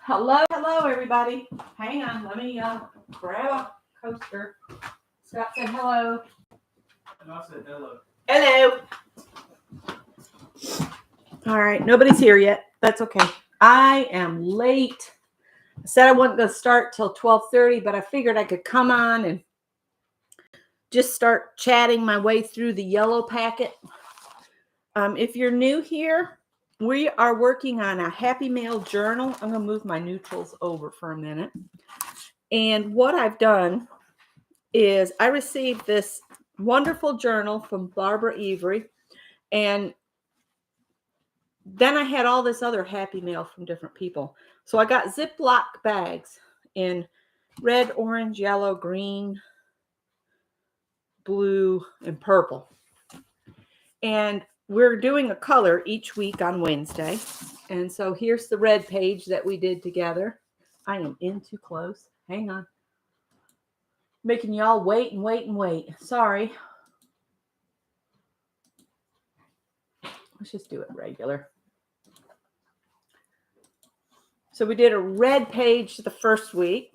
Hello, everybody. Hang on, let me grab a coaster. Scott said hello. And I said hello. Hello. All right, nobody's here yet. That's okay. I am late. I said I wasn't going to start till 12:30, but I figured I could come on and just start chatting my way through the yellow packet. If you're new here, we are working on a Happy Mail journal. I'm going to move my neutrals over for a minute. And what I've done is I received this wonderful journal from Barbara Avery, and then I had all this other Happy Mail from different people. So I got Ziploc bags in red, orange, yellow, green, blue, and purple. And we're doing a color each week on Wednesday. And so here's the red page that we did together. I am in too close. Hang on. Making y'all wait and wait and wait. Sorry. Let's just do it regular. So we did a red page the first week.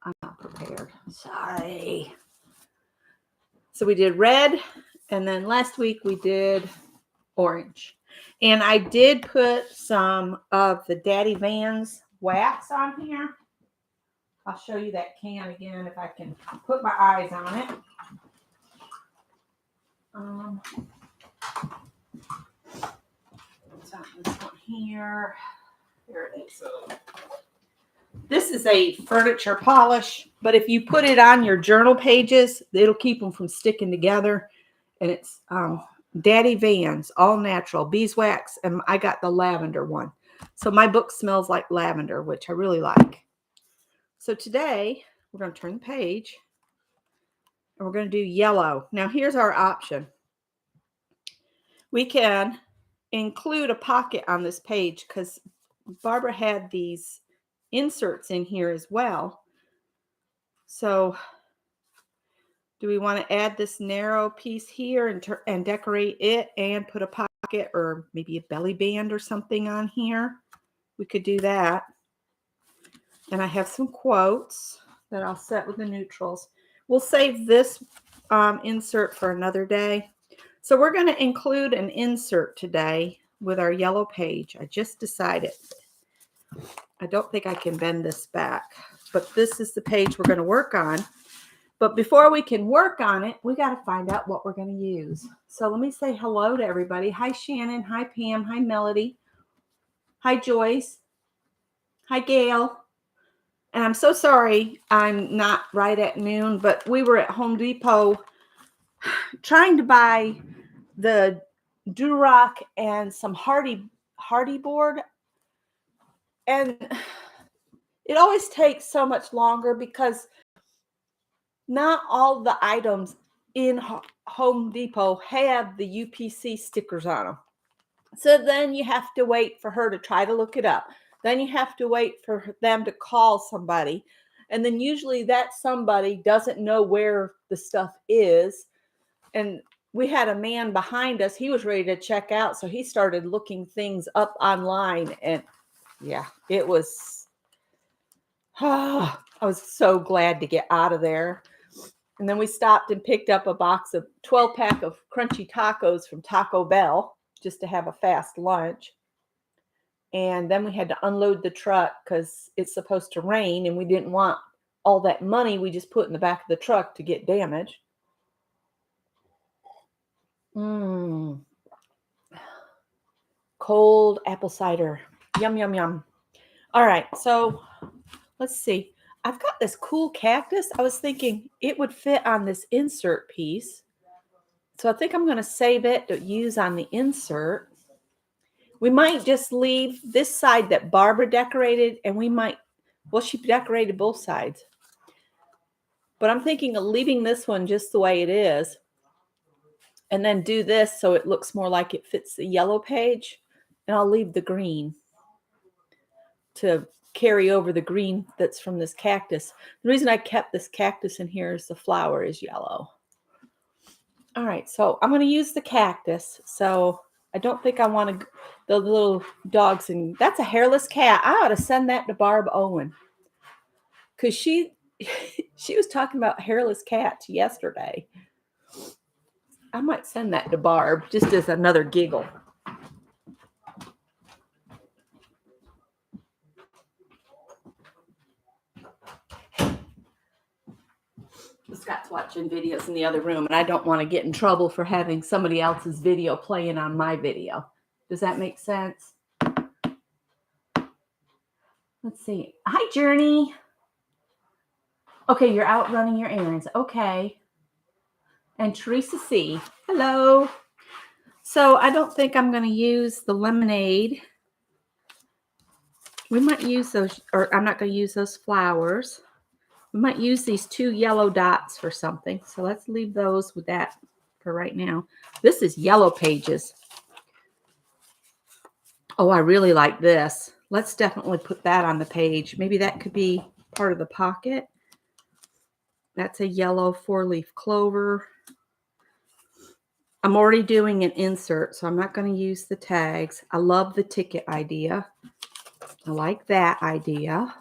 I'm not prepared. Sorry. So we did red, and then last week we did orange. And I did put some of the Daddy Vans wax on here. I'll show you that can again if I can put my eyes on it. It's on this one here. There it is. This is a furniture polish, but if you put it on your journal pages, it'll keep them from sticking together. And it's Daddy Vans, all natural, beeswax, and I got the lavender one. So my book smells like lavender, which I really like. So today, we're going to turn the page, and we're going to do yellow. Now, here's our option. We can include a pocket on this page because Barbara had these inserts in here as well. So do we want to add this narrow piece here and decorate it and put a pocket or maybe a belly band or something on here? We could do that. And I have some quotes that I'll set with the neutrals. We'll save this insert for another day. So we're going to include an insert today with our yellow page. I just decided. I don't think I can bend this back, but this is the page we're going to work on. But before we can work on it, we got to find out what we're going to use. So let me say hello to everybody. Hi, Shannon. Hi, Pam. Hi, Melody. Hi, Joyce. Hi, Gail. And I'm so sorry I'm not right at noon, but we were at Home Depot trying to buy the Durock and some Hardy board. And it always takes so much longer because not all the items in Home Depot have the UPC stickers on them. So then you have to wait for her to try to look it up. Then you have to wait for them to call somebody. And then usually that somebody doesn't know where the stuff is. And we had a man behind us. He was ready to check out. So he started looking things up online. And yeah, it was, I was so glad to get out of there. And then we stopped and picked up a box of 12-pack of crunchy tacos from Taco Bell just to have a fast lunch. And then we had to unload the truck because it's supposed to rain and we didn't want all that money we just put in the back of the truck to get damaged. Cold apple cider. Yum, yum, yum. All right, so let's see. I've got this cool cactus. I was thinking it would fit on this insert piece. So I think I'm going to save it to use on the insert. We might just leave this side that Barbara decorated, and we might, well, she decorated both sides. But I'm thinking of leaving this one just the way it is, and then do this so it looks more like it fits the yellow page, and I'll leave the green to carry over the green that's from this cactus. The reason I kept this cactus in here is the flower is yellow. All right, so I'm going to use the cactus. So I don't think I want to the little dogs, and that's a hairless cat. I ought to send that to Barb Owen because she was talking about hairless cats yesterday. I might send that to Barb just as another giggle. Scott's watching videos in the other room, and I don't want to get in trouble for having somebody else's video playing on my video. Does that make sense? Let's see. Hi, Journey. Okay, you're out running your errands. Okay. And Teresa C. Hello. So I don't think I'm going to use the lemonade. We might use those, or I'm not going to use those flowers. We might use these 2 yellow dots for something. So let's leave those with that for right now. This is Yellow Pages. Oh, I really like this. Let's definitely put that on the page. Maybe that could be part of the pocket. That's a yellow 4-leaf clover. I'm already doing an insert, so I'm not going to use the tags. I love the ticket idea. I like that idea.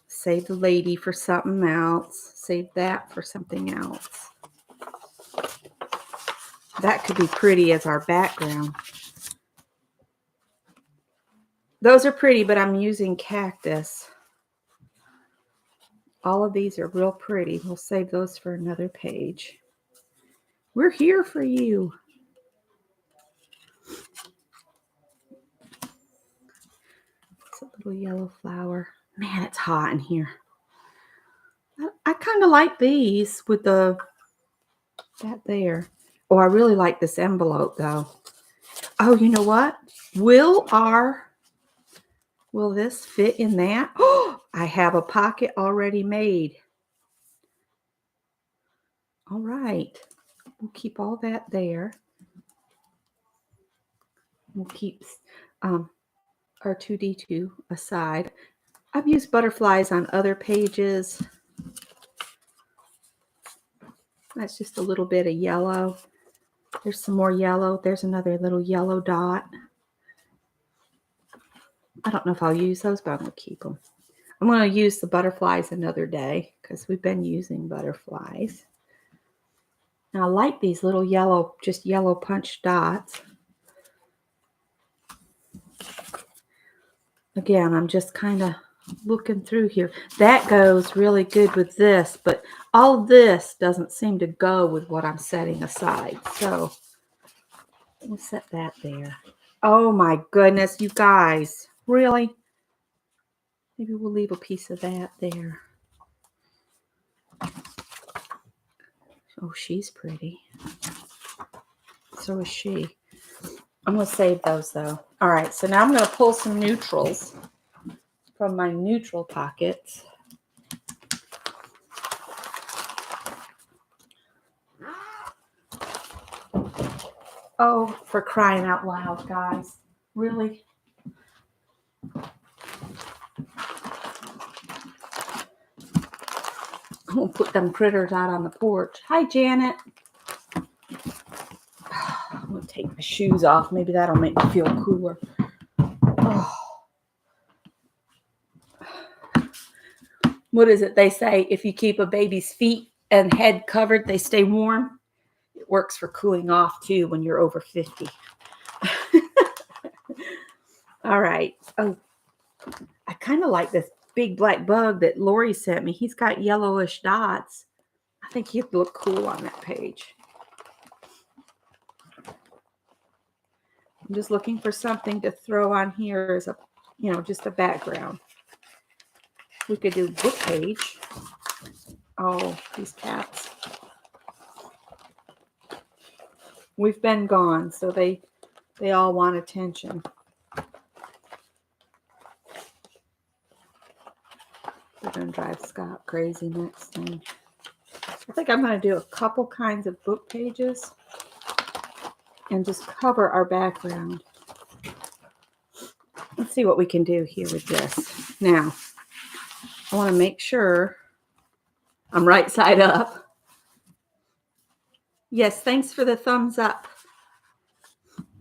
Save the lady for something else. Save that for something else. That could be pretty as our background. Those are pretty, but I'm using cactus. All of these are real pretty. We'll save those for another page. We're here for you. It's a little yellow flower. Man, it's hot in here. I kind of like these with that there. Oh, I really like this envelope though. Oh, you know what? Will this fit in that? Oh, I have a pocket already made. All right. We'll keep all that there. We'll keep our 2D2 aside. I've used butterflies on other pages. That's just a little bit of yellow. There's some more yellow. There's another little yellow dot. I don't know if I'll use those, but I'm going to keep them. I'm going to use the butterflies another day because we've been using butterflies. Now I like these little yellow, just yellow punch dots. Again, I'm just kind of looking through here. That goes really good with this, but all this doesn't seem to go with what I'm setting aside. So we'll set that there. Oh my goodness, you guys. Really? Maybe we'll leave a piece of that there. Oh, she's pretty. So is she. I'm going to save those though. All right, so now I'm going to pull some neutrals from my neutral pockets. Oh, for crying out loud, guys. Really? I'm going to put them critters out on the porch. Hi, Janet. I'm going to take my shoes off. Maybe that'll make me feel cooler. Oh. What is it they say? If you keep a baby's feet and head covered, they stay warm. It works for cooling off, too, when you're over 50. All right. Oh, I kind of like this big black bug that Lori sent me. He's got yellowish dots. I think he'd look cool on that page. I'm just looking for something to throw on here as a, just a background. We could do book page. Oh, these cats. We've been gone, so they all want attention. They're going to drive Scott crazy next thing. I think I'm going to do a couple kinds of book pages and just cover our background. Let's see what we can do here with this. Now, I want to make sure I'm right side up. Yes, thanks for the thumbs up.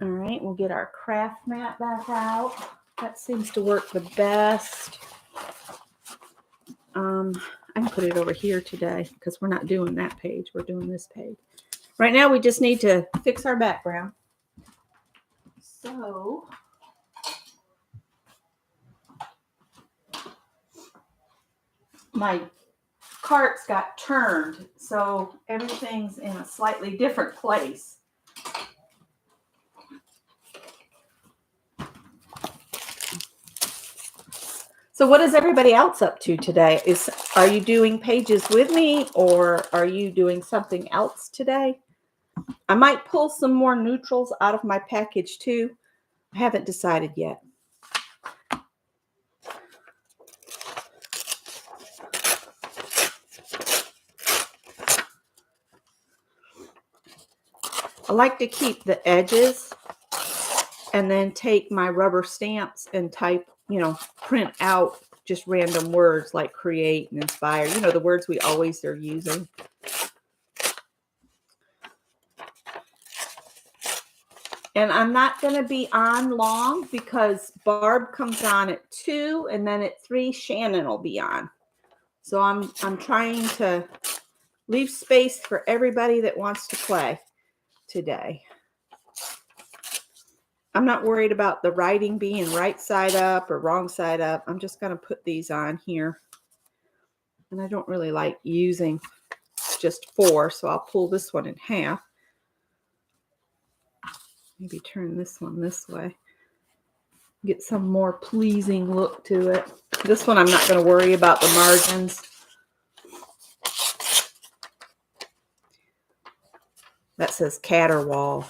All right, we'll get our craft mat back out. That seems to work the best. I can put it over here today because we're not doing that page. We're doing this page. Right now, we just need to fix our background. So, my carts got turned, so everything's in a slightly different place. So what is everybody else up to today? Are you doing pages with me, or are you doing something else today? I might pull some more neutrals out of my package too. I haven't decided yet. I like to keep the edges and then take my rubber stamps and type, print out just random words like create and inspire, the words we always are using. And I'm not going to be on long because Barb comes on at 2, and then at 3, Shannon will be on. So I'm trying to leave space for everybody that wants to play today. I'm not worried about the writing being right side up or wrong side up. I'm just going to put these on here. And I don't really like using just 4, so I'll pull this one in half. Maybe turn this one this way. Get some more pleasing look to it. This one I'm not going to worry about the margins. That says Caterwall.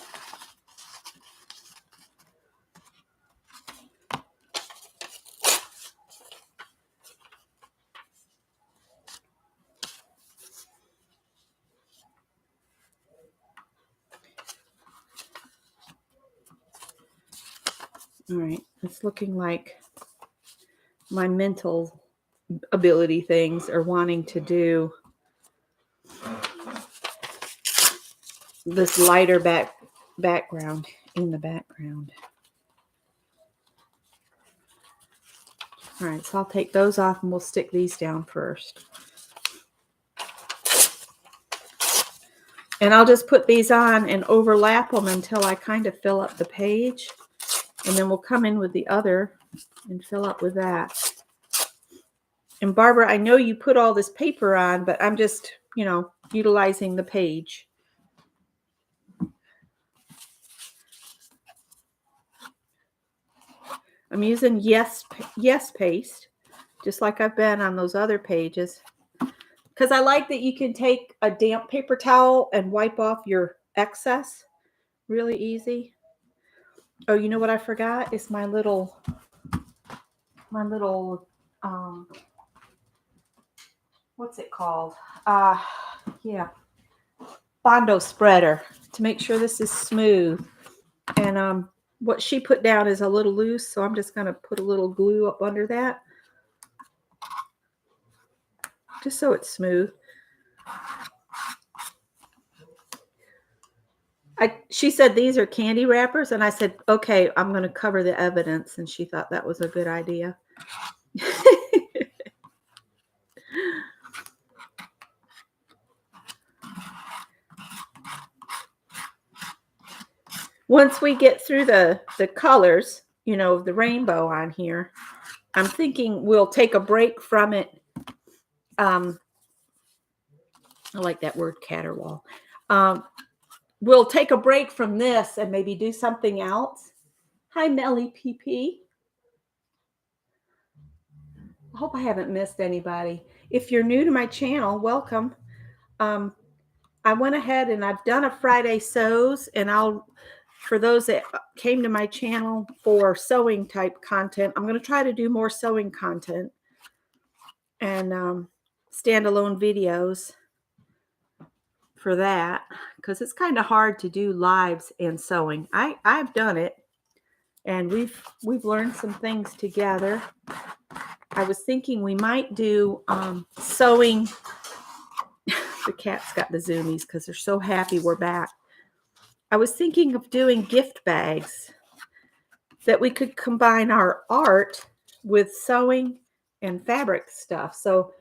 All right, it's looking like my mental ability things are wanting to do this lighter background in the background. All right, so I'll take those off and we'll stick these down first. And I'll just put these on and overlap them until I kind of fill up the page. And then we'll come in with the other and fill up with that. And Barbara, I know you put all this paper on, but I'm just, utilizing the page. I'm using yes paste, just like I've been on those other pages. Because I like that you can take a damp paper towel and wipe off your excess really easy. Oh, you know what I forgot? It's my little what's it called? Bondo spreader to make sure this is smooth. And what she put down is a little loose, so I'm just going to put a little glue up under that. Just so it's smooth. She said these are candy wrappers, and I said, okay, I'm going to cover the evidence, and she thought that was a good idea. Once we get through the colors, the rainbow on here, I'm thinking we'll take a break from it. I like that word, caterwaul. We'll take a break from this and maybe do something else. Hi, Melly PP. I hope I haven't missed anybody. If you're new to my channel, welcome. I went ahead and I've done a Friday sews, and for those that came to my channel for sewing type content, I'm going to try to do more sewing content and standalone videos for that, because it's kind of hard to do lives and sewing. I've done it, and we've learned some things together. I was thinking we might do sewing. The cat's got the zoomies because they're so happy we're back. I was thinking of doing gift bags that we could combine our art with sewing and fabric stuff. So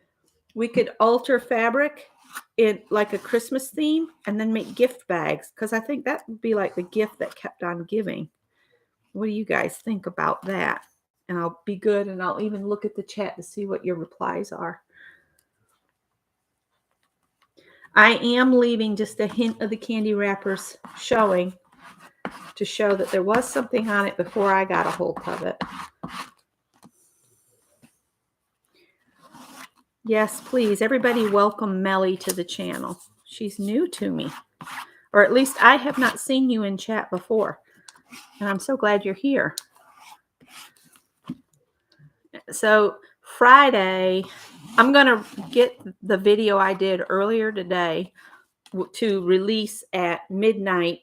we could alter fabric in like a Christmas theme and then make gift bags, because I think that would be like the gift that kept on giving. What do you guys think about that? And I'll be good, and I'll even look at the chat to see what your replies are. I am leaving just a hint of the candy wrappers showing to show that there was something on it before I got a hold of it. Yes, please. Everybody welcome Melly to the channel. She's new to me. Or at least I have not seen you in chat before. And I'm so glad you're here. So Friday, I'm going to get the video I did earlier today to release at midnight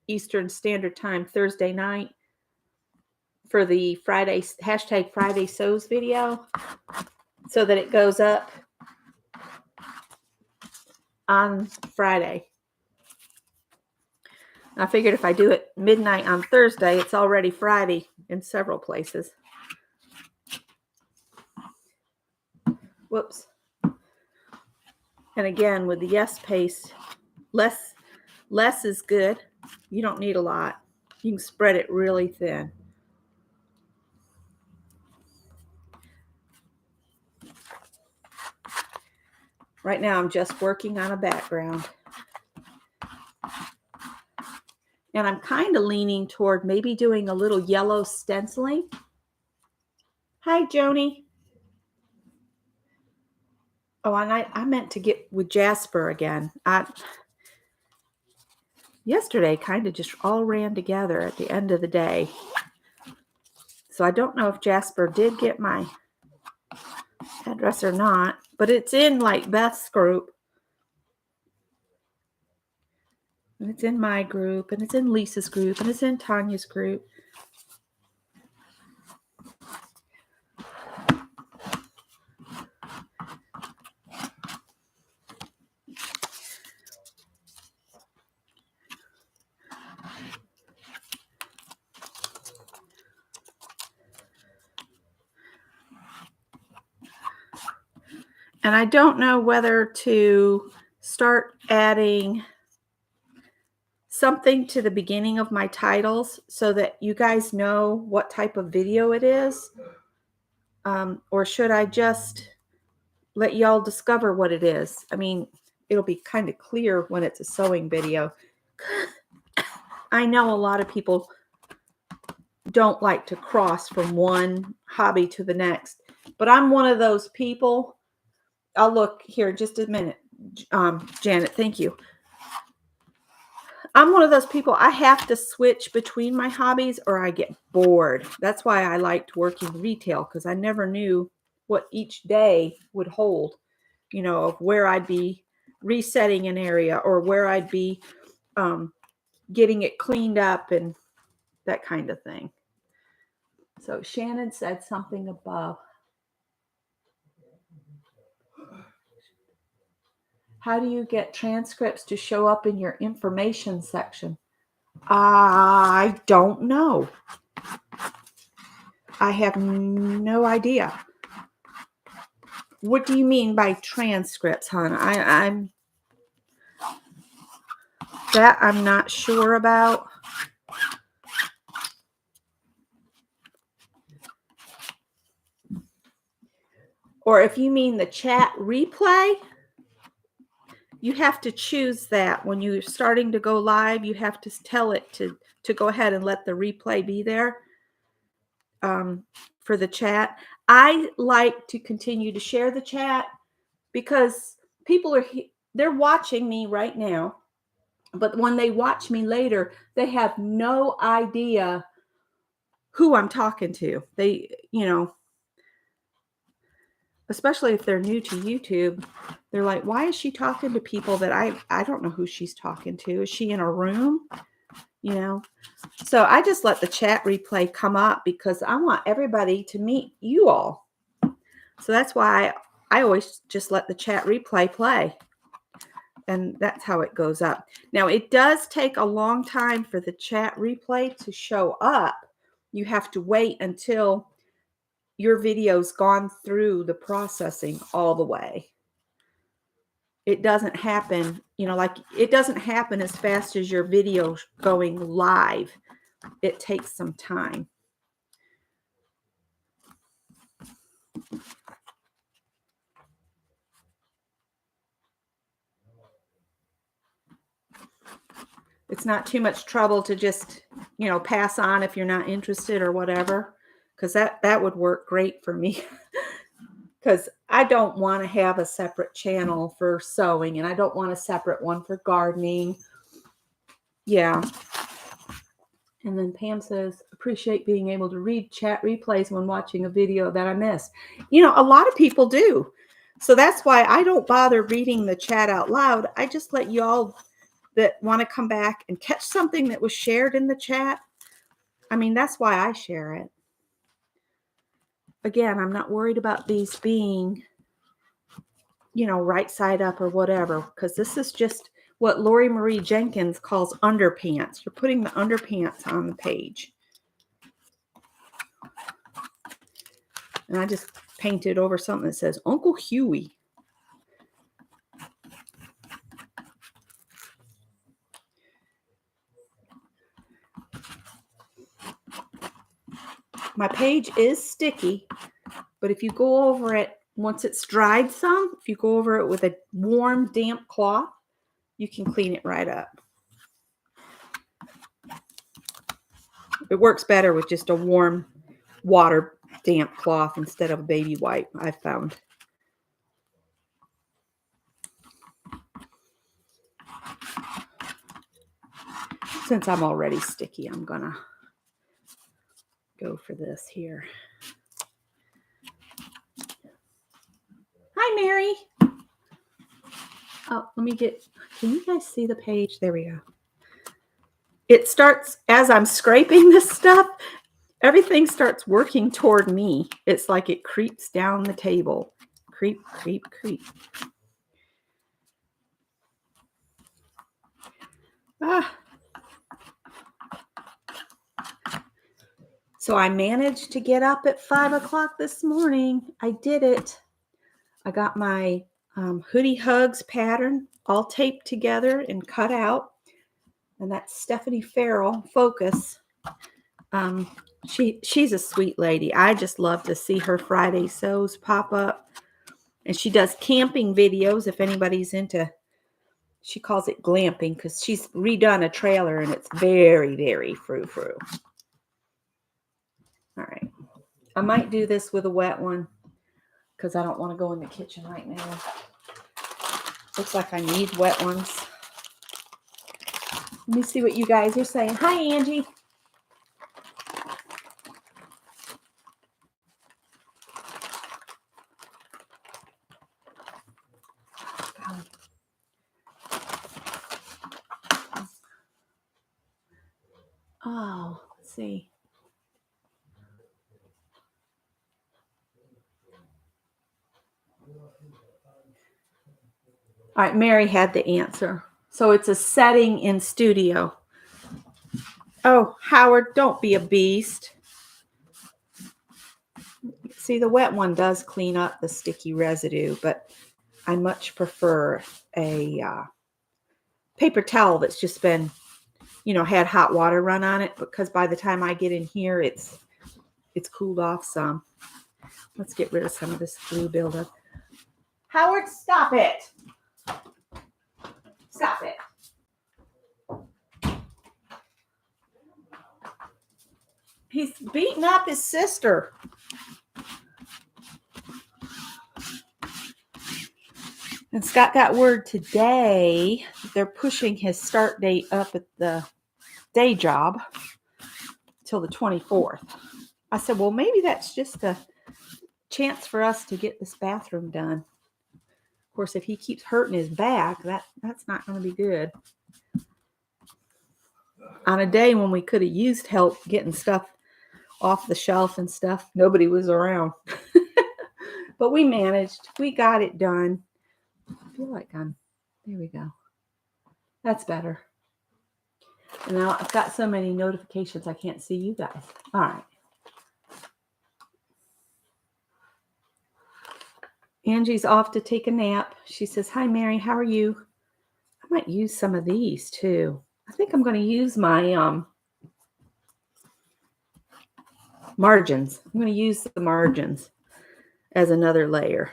Eastern Standard Time Thursday night for the Friday hashtag Friday Sews video, so that it goes up on Friday. I figured if I do it midnight on Thursday, it's already Friday in several places. Whoops. And again, with the Yes paste, less is good. You don't need a lot. You can spread it really thin. Right now, I'm just working on a background. And I'm kind of leaning toward maybe doing a little yellow stenciling. Hi, Joni. Oh, and I meant to get with Jasper again. Yesterday kind of just all ran together at the end of the day. So I don't know if Jasper did get my address or not, but it's in like Beth's group. And it's in my group, and it's in Lisa's group, and it's in Tanya's group. And I don't know whether to start adding something to the beginning of my titles so that you guys know what type of video it is. Or should I just let y'all discover what it is? I mean, it'll be kind of clear when it's a sewing video. I know a lot of people don't like to cross from one hobby to the next, but I'm one of those people. I'll look here just a minute. Janet, thank you. I'm one of those people, I have to switch between my hobbies or I get bored. That's why I liked working retail, because I never knew what each day would hold, you know, of where I'd be resetting an area or where I'd be getting it cleaned up and that kind of thing. So Shannon said something above. How do you get transcripts to show up in your information section? I don't know. I have no idea. What do you mean by transcripts, hon? I'm not sure about. Or if you mean the chat replay, you have to choose that. When you're starting to go live, you have to tell it to go ahead and let the replay be there for the chat. I like to continue to share the chat because people they're watching me right now, but when they watch me later, they have no idea who I'm talking to. They, you know, especially if they're new to YouTube, they're like, why is she talking to people that I don't know who she's talking to? Is she in a room? You know? So I just let the chat replay come up because I want everybody to meet you all. So that's why I always just let the chat replay play. And that's how it goes up. Now, it does take a long time for the chat replay to show up. You have to wait until your video's gone through the processing all the way. It doesn't happen, like it doesn't happen as fast as your video going live. It takes some time. It's not too much trouble to just, pass on if you're not interested or whatever, because that would work great for me. Because I don't want to have a separate channel for sewing, and I don't want a separate one for gardening. Yeah. And then Pam says, appreciate being able to read chat replays when watching a video that I missed. A lot of people do. So that's why I don't bother reading the chat out loud. I just let you all that want to come back and catch something that was shared in the chat. I mean, that's why I share it. Again, I'm not worried about these being, right side up or whatever, because this is just what Lori Marie Jenkins calls underpants. You're putting the underpants on the page. And I just painted over something that says Uncle Huey. My page is sticky, but if you go over it, once it's dried some, if you go over it with a warm, damp cloth, you can clean it right up. It works better with just a warm water damp cloth instead of a baby wipe, I've found. Since I'm already sticky, I'm gonna go for this here. Hi, Mary. Oh, can you guys see the page? There we go. It starts, as I'm scraping this stuff, everything starts working toward me. It's like it creeps down the table. Creep, creep, creep. So I managed to get up at 5 o'clock this morning. I did it. I got my hoodie hugs pattern all taped together and cut out. And that's Stephanie Farrell, Focus. She's a sweet lady. I just love to see her Friday sews pop up. And she does camping videos if anybody's into, she calls it glamping because she's redone a trailer and it's very, very frou-frou. All right. I might do this with a wet one because I don't want to go in the kitchen right now. Looks like I need wet ones. Let me see what you guys are saying. Hi, Angie. Oh, let's see. All right, Mary had the answer. So it's a setting in studio. Oh, Howard, don't be a beast. See, the wet one does clean up the sticky residue, but I much prefer a paper towel that's just been, had hot water run on it, because by the time I get in here, it's cooled off some. Let's get rid of some of this glue buildup. Howard, stop it. Stop it. He's beating up his sister. And Scott got word today they're pushing his start date up at the day job till the 24th. I said, well, maybe that's just a chance for us to get this bathroom done. Of course, if he keeps hurting his back, that's not going to be good. On a day when we could have used help getting stuff off the shelf and stuff, nobody was around. But we managed. We got it done. I feel like I'm There we go. That's better. And now I've got so many notifications I can't see you guys. All right. Angie's off to take a nap. She says, "Hi, Mary. How are you?" I might use some of these too. I think I'm going to use my margins. I'm going to use the margins as another layer.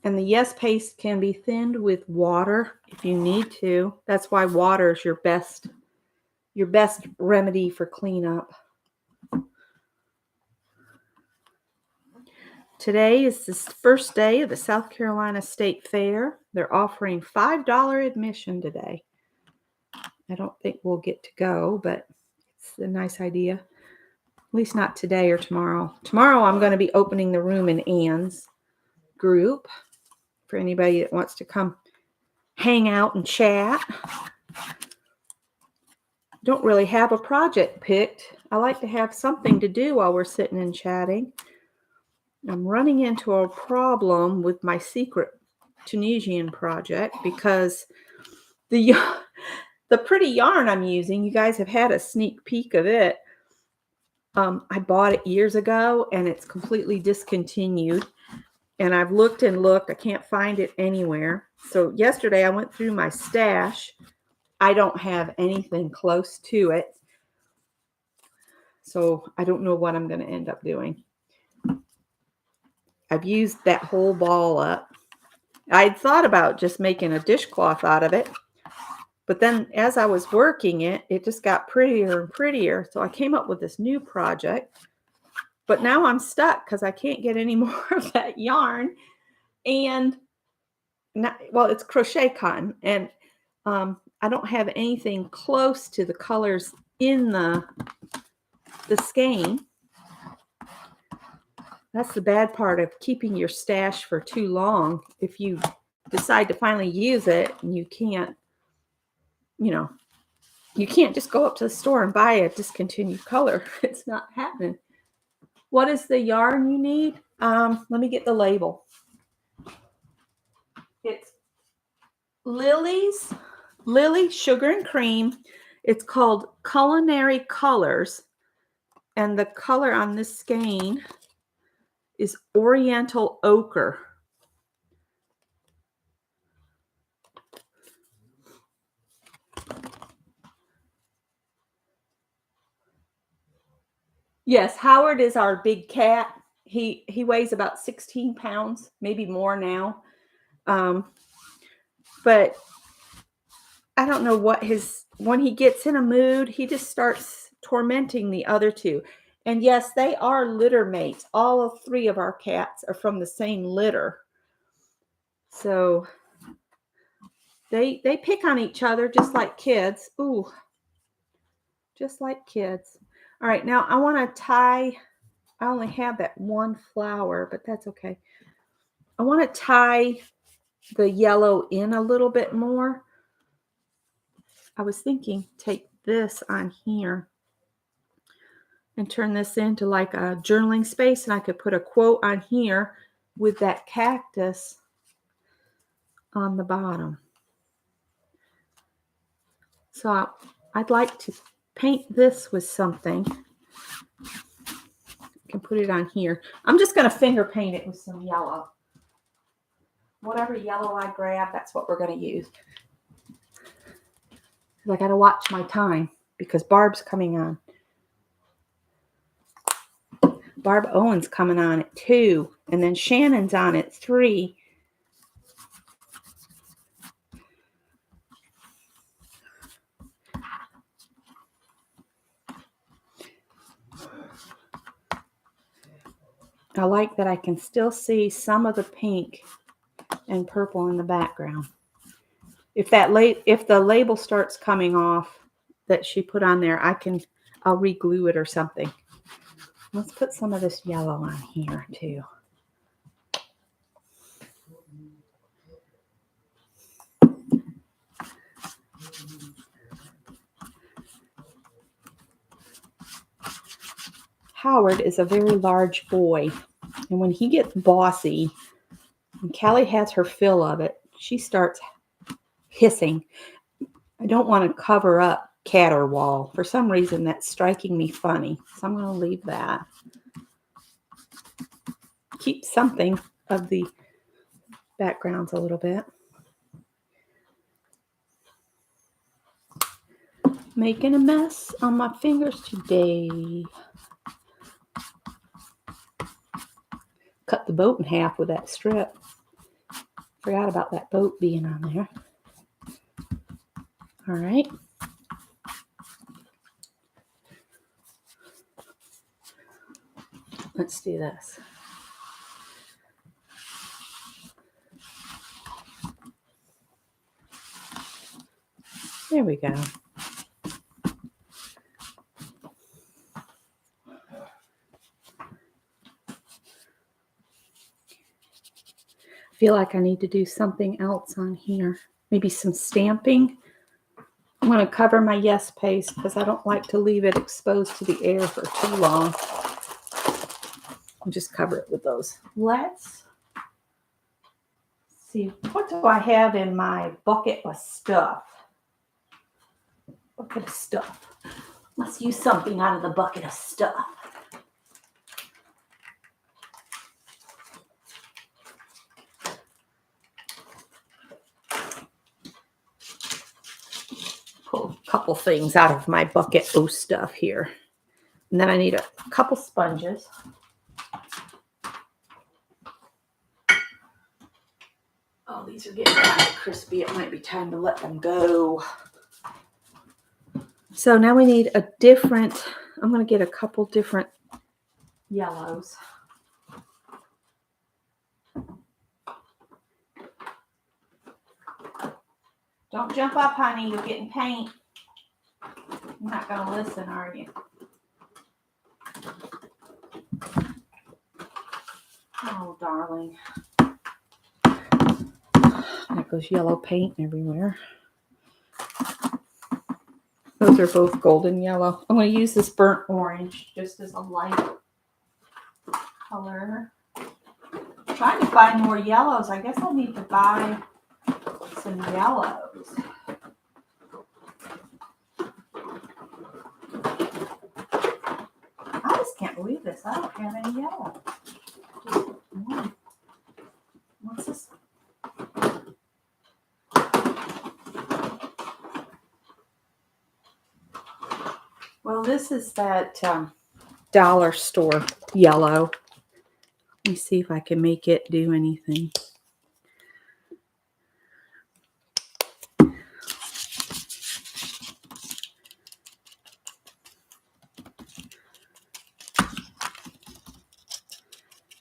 And the Yes paste can be thinned with water if you need to. That's why water is your best remedy for cleanup. Today is the first day of the South Carolina State Fair. They're offering $5 admission today. I don't think we'll get to go, but it's a nice idea. At least not today or tomorrow. Tomorrow I'm going to be opening the room in Anne's group for anybody that wants to come hang out and chat. Don't really have a project picked. I like to have something to do while we're sitting and chatting. I'm running into a problem with my secret Tunisian project because the pretty yarn I'm using, you guys have had a sneak peek of it. I bought it years ago and it's completely discontinued. And I've looked and looked. I can't find it anywhere. So yesterday I went through my stash. I don't have anything close to it. So I don't know what I'm going to end up doing. I've used that whole ball up. I'd thought about just making a dishcloth out of it. But then as I was working it, it just got prettier and prettier. So I came up with this new project. But now I'm stuck because I can't get any more of that yarn. And, it's crochet cotton. And I don't have anything close to the colors in the skein. That's the bad part of keeping your stash for too long. If you decide to finally use it and you can't just go up to the store and buy a discontinued color. It's not happening. What is the yarn you need? Let me get the label. It's Lily Sugar and Cream. It's called Culinary Colors. And the color on this skein is Oriental Ochre. Yes, Howard is our big cat. He weighs about 16 pounds, maybe more now. But I don't know what when he gets in a mood, he just starts tormenting the other two. And yes, they are litter mates. All three of our cats are from the same litter. So they pick on each other just like kids. Ooh, just like kids. All right, now I want to tie. I only have that one flower, but that's okay. I want to tie the yellow in a little bit more. I was thinking take this on here and turn this into like a journaling space, and I could put a quote on here with that cactus on the bottom. So I'd like to paint this with something. I can put it on here. I'm just going to finger paint it with some yellow. Whatever yellow I grab, that's what we're going to use. I got to watch my time because Barb's coming on. Barb Owen's coming on at 2, and then Shannon's on at 3. I like that I can still see some of the pink and purple in the background. If the label starts coming off that she put on there, I'll re-glue it or something. Let's put some of this yellow on here too. Howard is a very large boy. And when he gets bossy, and Callie has her fill of it, she starts hissing. I don't want to cover up Caterwall. For some reason, that's striking me funny. So I'm going to leave that. Keep something of the backgrounds a little bit. Making a mess on my fingers today. Cut the boat in half with that strip. Forgot about that boat being on there. All right. Let's do this. There we go. I feel like I need to do something else on here. Maybe some stamping. I'm going to cover my yes paste because I don't like to leave it exposed to the air for too long. I'll just cover it with those. Let's see. What do I have in my bucket of stuff? Bucket of stuff. Let's use something out of the bucket of stuff. Pull a couple things out of my bucket of stuff here. And then I need a couple sponges. Oh, these are getting kind of crispy. It might be time to let them go. So now we need a different, I'm going to get a couple different yellows. Don't jump up, honey. You're getting paint. You're not going to listen, are you? Oh, darling. That goes yellow paint everywhere. Those are both golden yellow. I'm going to use this burnt orange just as a light color. I'm trying to find more yellows. I guess I need to buy some yellows. I just can't believe this. I don't have any yellow. What's this? Well, this is that dollar store yellow. Let me see if I can make it do anything.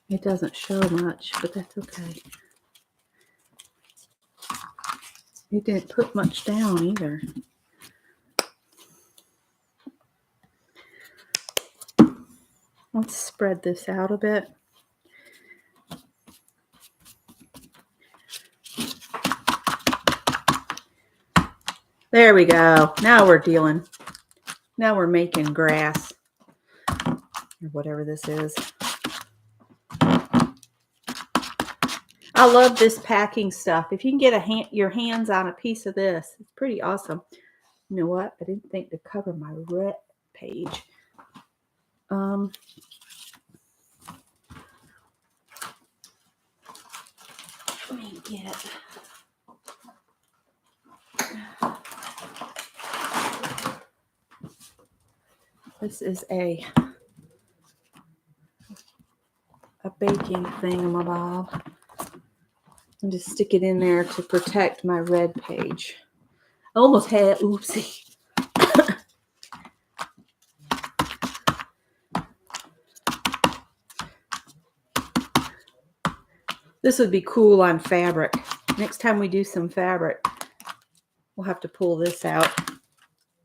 It doesn't show much, but that's okay. It didn't put much down either. Let's spread this out a bit. There we go. Now we're dealing. Now we're making grass. Or whatever this is. I love this packing stuff. If you can get your hands on a piece of this, it's pretty awesome. You know what? I didn't think to cover my red page. Let me get. This is a baking thingamabob. And just stick it in there to protect my red page. I almost had, oopsie. This would be cool on fabric. Next time we do some fabric, we'll have to pull this out.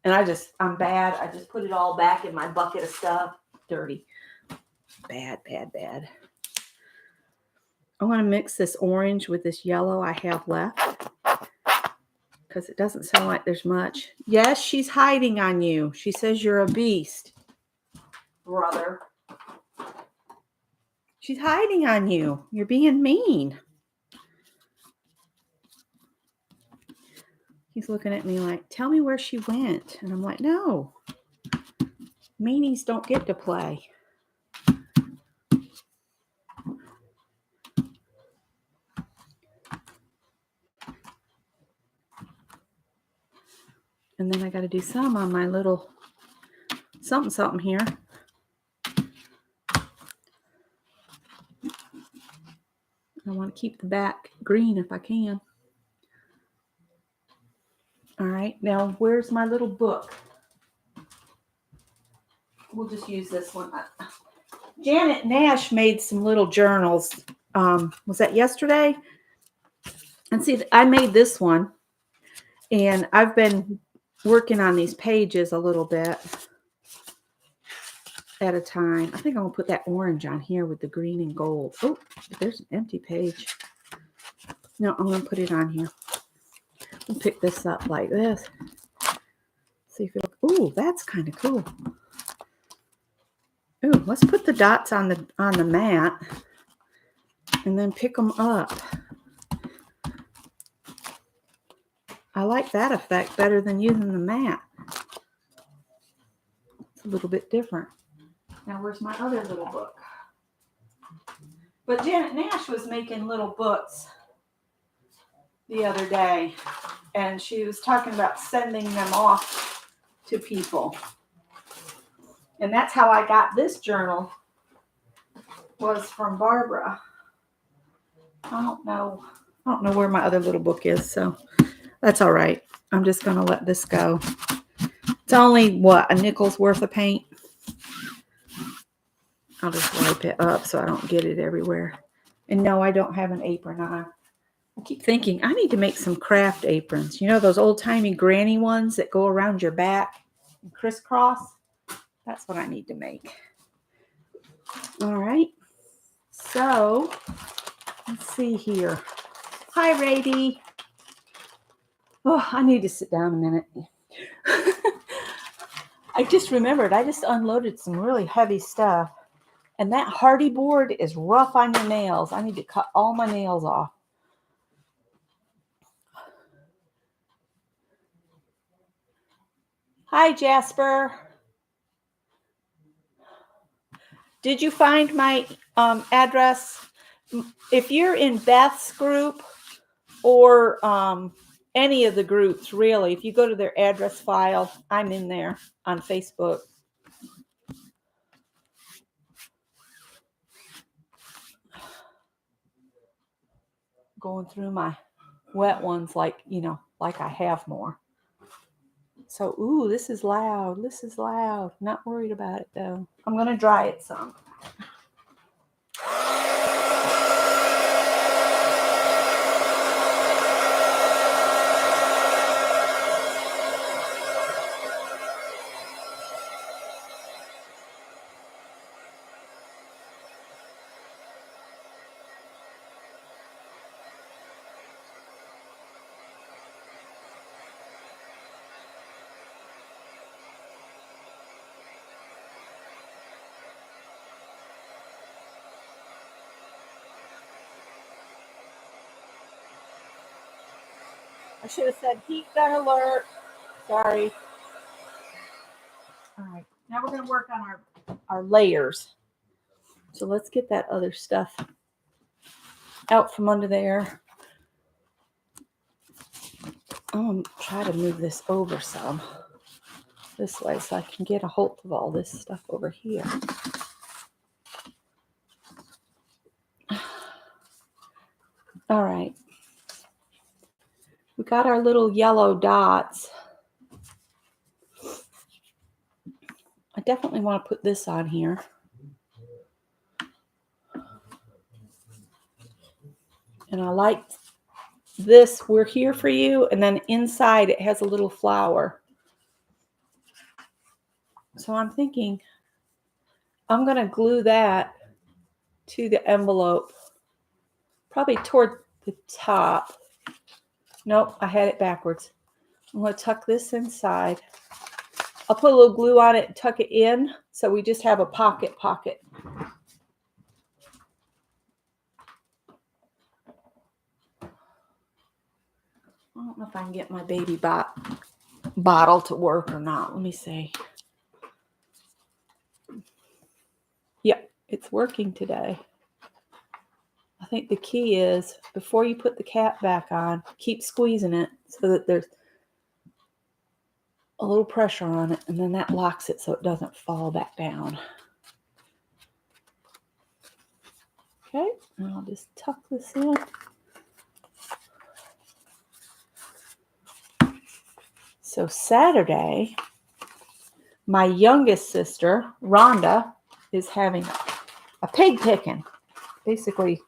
And I'm bad. I just put it all back in my bucket of stuff. Dirty. Bad, bad, bad. I want to mix this orange with this yellow I have left. Because it doesn't sound like there's much. Yes, she's hiding on you. She says you're a beast, brother. She's hiding on you. You're being mean. He's looking at me like, tell me where she went. And I'm like, no. Meanies don't get to play. And then I got to do some on my little something here. I want to keep the back green if I can. All right, now where's my little book? We'll just use this one. Janet Nash made some little journals. Was that yesterday? And see, I made this one. And I've been working on these pages a little bit at a time. I think I'm going to put that orange on here with the green and gold. Oh, there's an empty page. No, I'm going to put it on here. We'll pick this up like this. See if it. Ooh, that's kind of cool. Ooh, let's put the dots on the mat and then pick them up. I like that effect better than using the mat. It's a little bit different. Now, where's my other little book? But Janet Nash was making little books the other day, and she was talking about sending them off to people. And that's how I got this journal, was from Barbara. I don't know where my other little book is, so that's all right. I'm just going to let this go. It's only, a nickel's worth of paint. I'll just wipe it up so I don't get it everywhere. And no, I don't have an apron on. I keep thinking I need to make some craft aprons. You know, those old-timey granny ones that go around your back and crisscross? That's what I need to make. All right. So, let's see here. Hi, Rady. Oh, I need to sit down a minute. I just remembered I just unloaded some really heavy stuff. And that hardy board is rough on your nails. I need to cut all my nails off. Hi, Jasper. Did you find my address? If you're in Beth's group or any of the groups, really, if you go to their address file, I'm in there on Facebook. Going through my wet ones like I have more. So, ooh, this is loud. This is loud. Not worried about it, though. I'm going to dry it some. I should have said heat gun alert. Sorry. All right. Now we're going to work on our layers. So let's get that other stuff out from under there. I'm going to try to move this over some this way so I can get a hold of all this stuff over here. All right. We got our little yellow dots. I definitely want to put this on here. And I like this, we're here for you. And then inside it has a little flower. So I'm thinking I'm going to glue that to the envelope. Probably toward the top. Nope, I had it backwards. I'm going to tuck this inside. I'll put a little glue on it and tuck it in so we just have a pocket. don't know if I can get my baby bottle to work or not. Let me see. Yep, it's working today. I think the key is before you put the cap back on, keep squeezing it so that there's a little pressure on it, and then that locks it so it doesn't fall back down. Okay, and I'll just tuck this in. So Saturday, my youngest sister, Rhonda, is having a pig picking. Basically,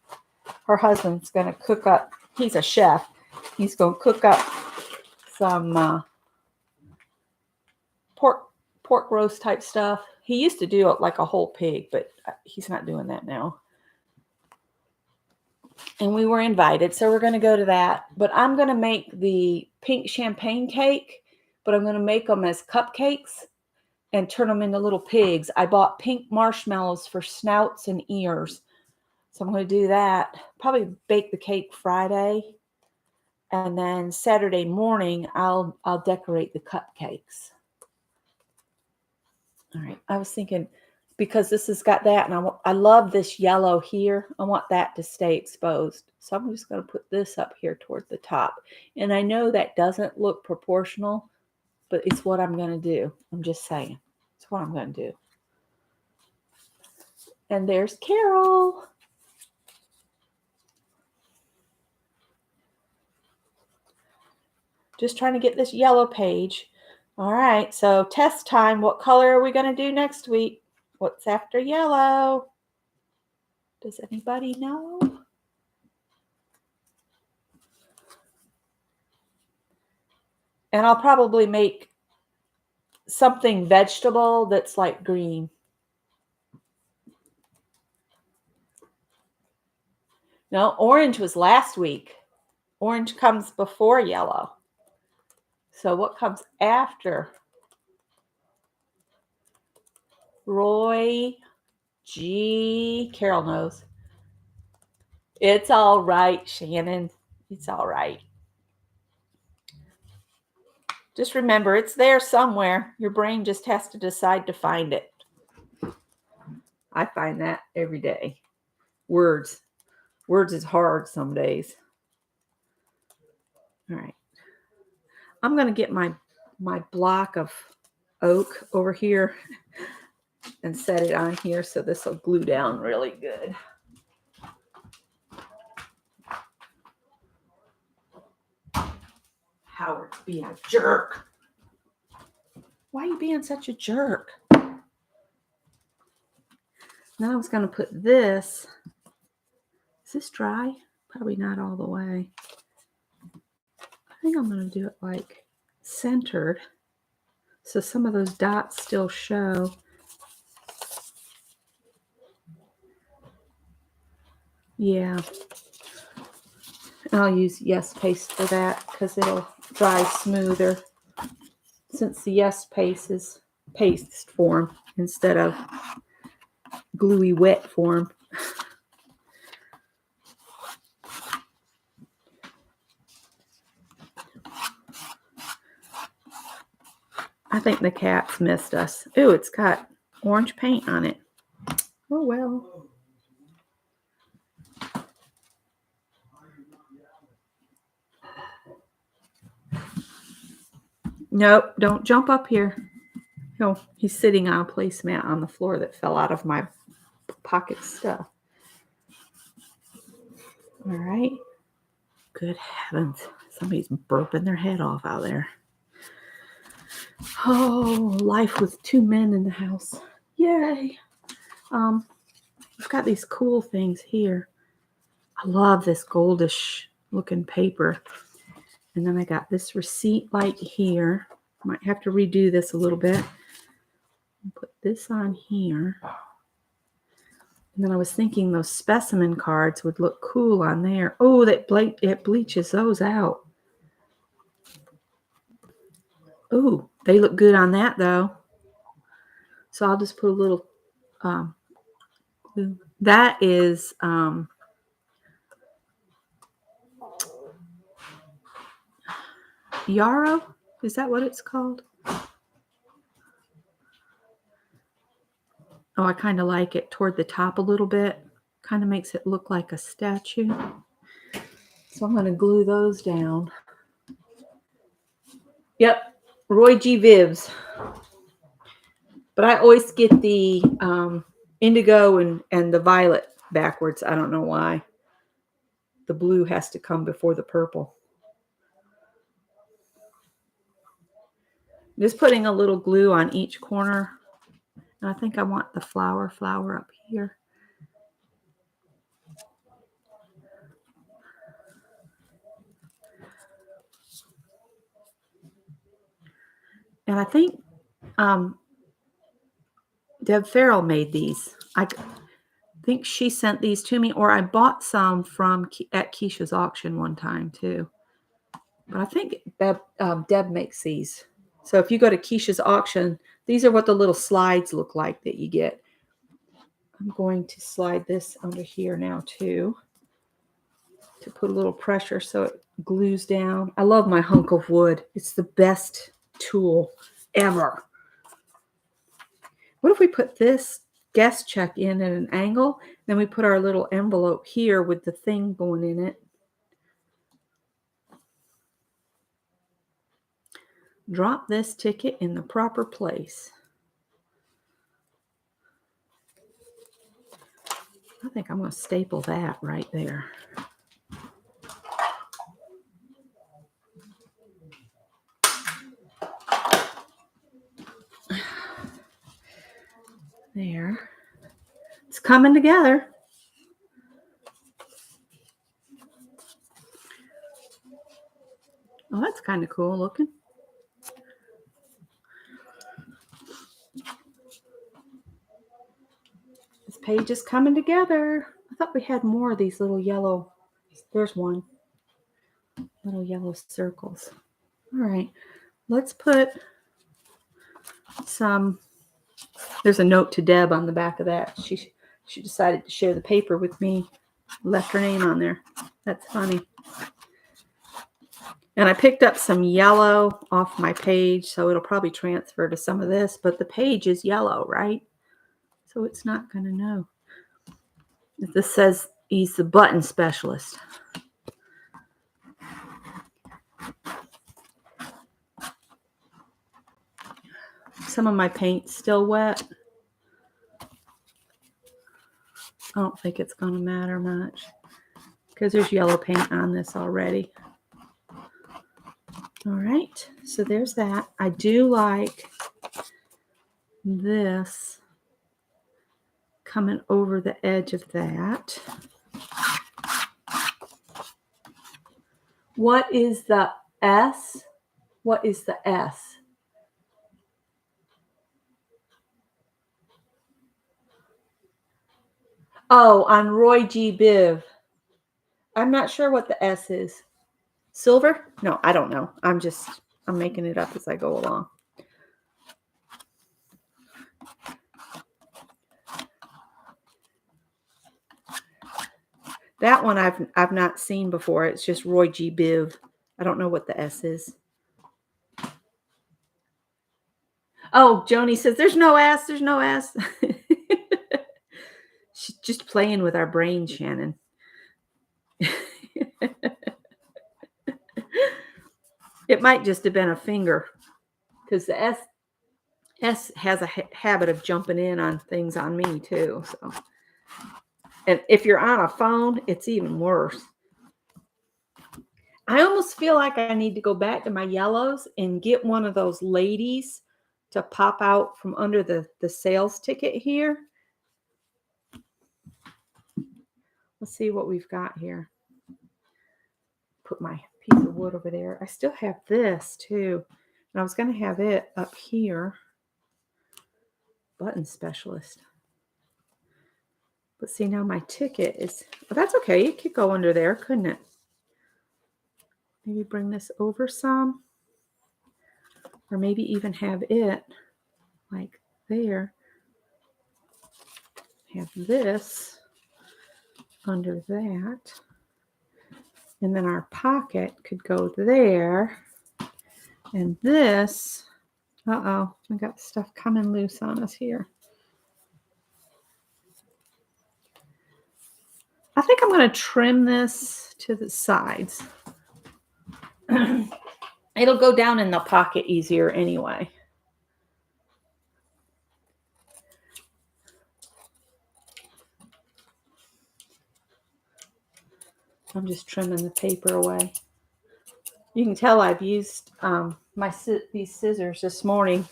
her husband's going to cook up, he's a chef, he's going to cook up some pork roast type stuff. He used to do it like a whole pig, but he's not doing that now. And we were invited, so we're going to go to that. But I'm going to make the pink champagne cake, but I'm going to make them as cupcakes and turn them into little pigs. I bought pink marshmallows for snouts and ears. So I'm going to do that. Probably bake the cake Friday. And then Saturday morning, I'll decorate the cupcakes. All right. I was thinking, because this has got that, and I love this yellow here. I want that to stay exposed. So I'm just going to put this up here toward the top. And I know that doesn't look proportional, but it's what I'm going to do. I'm just saying. It's what I'm going to do. And there's Carol. Just trying to get this yellow page. All right, so test time. What color are we going to do next week? What's after yellow? Does anybody know? And I'll probably make something vegetable that's like green. No, orange was last week. Orange comes before yellow. So what comes after? Roy G. Carol knows. It's all right, Shannon. It's all right. Just remember, it's there somewhere. Your brain just has to decide to find it. I find that every day. Words is hard some days. All right. I'm going to get my block of oak over here and set it on here so this will glue down really good. Howard's being a jerk. Why are you being such a jerk? Now I was going to put this. Is this dry? Probably not all the way. I think I'm going to do it like centered. So some of those dots still show. Yeah. And I'll use Yes Paste for that because it'll dry smoother since the Yes Paste is paste form instead of gluey wet form. I think the cat's missed us. Ooh, it's got orange paint on it. Oh, well. Nope, don't jump up here. No, he's sitting on a placemat on the floor that fell out of my pocket stuff. All right. Good heavens. Somebody's burping their head off out there. Oh, life with two men in the house. Yay. I've got these cool things here. I love this goldish looking paper. And then I got this receipt light here. Might have to redo this a little bit. Put this on here. And then I was thinking those specimen cards would look cool on there. Oh, it bleaches those out. Oh, they look good on that though. So I'll just put a little, that is, yarrow. Is that what it's called? Oh, I kind of like it toward the top a little bit. Kind of makes it look like a statue. So I'm going to glue those down. Yep, Roy G. Vivs. But I always get the indigo and the violet backwards. I don't know why. The blue has to come before the purple. Just putting a little glue on each corner. And I think I want the flower up here. And I think Deb Farrell made these. I think she sent these to me, or I bought some at Keisha's auction one time too. But I think Deb makes these. So if you go to Keisha's auction, these are what the little slides look like that you get. I'm going to slide this under here now too, to put a little pressure so it glues down. I love my hunk of wood. It's the best tool ever. What if we put this guest check in at an angle, then we put our little envelope here with the thing going in it. Drop this ticket in the proper place. I think I'm going to staple that right there. There. It's coming together. Oh, that's kind of cool looking. This page is coming together. I thought we had more of these little yellow. There's one. Little yellow circles. All right. Let's put some. There's a note to Deb on the back of that. She decided to share the paper with me. Left her name on there. That's funny. And I picked up some yellow off my page, so it'll probably transfer to some of this, but the page is yellow, right? So it's not going to know. This says he's the button specialist. Some of my paint's still wet. I don't think it's going to matter much because there's yellow paint on this already. All right, so there's that. I do like this coming over the edge of that. What is the S? What is the S? Oh, on Roy G. Biv. I'm not sure what the S is. Silver? No, I don't know. I'm making it up as I go along. That one I've not seen before. It's just Roy G. Biv. I don't know what the S is. Oh, Joni says, there's no S. There's no S. She's just playing with our brains, Shannon. It might just have been a finger, because the S has a habit of jumping in on things on me too. So, and if you're on a phone, it's even worse. I almost feel like I need to go back to my yellows and get one of those ladies to pop out from under the sales ticket here. Let's see what we've got here. Put my piece of wood over there. I still have this too. And I was going to have it up here. Button specialist. But see, now my ticket is, well, that's okay. It could go under there, couldn't it? Maybe bring this over some. Or maybe even have it like there. Have this under that. And then our pocket could go there. And this, uh-oh, we got stuff coming loose on us here. I think I'm going to trim this to the sides. It'll go down in the pocket easier anyway. I'm just trimming the paper away. You can tell I've used these scissors this morning,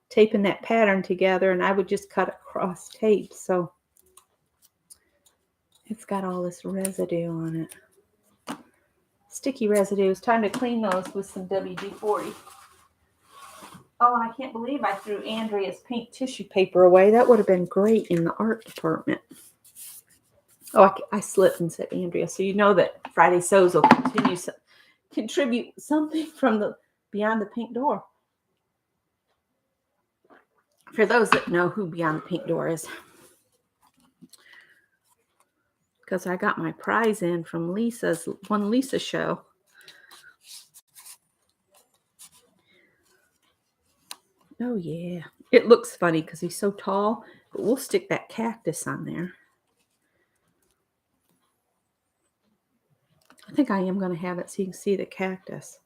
taping that pattern together, and I would just cut across tape. So it's got all this residue on it. Sticky residue. It's time to clean those with some WD-40. Oh, and I can't believe I threw Andrea's pink tissue paper away. That would have been great in the art department. Oh, I slipped and said Andrea. So you know that Friday Sews will contribute something from the Beyond the Pink Door. For those that know who Beyond the Pink Door is. Because I got my prize in from Lisa's show. Oh, yeah. It looks funny because he's so tall, but we'll stick that cactus on there. I think I am going to have it so you can see the cactus.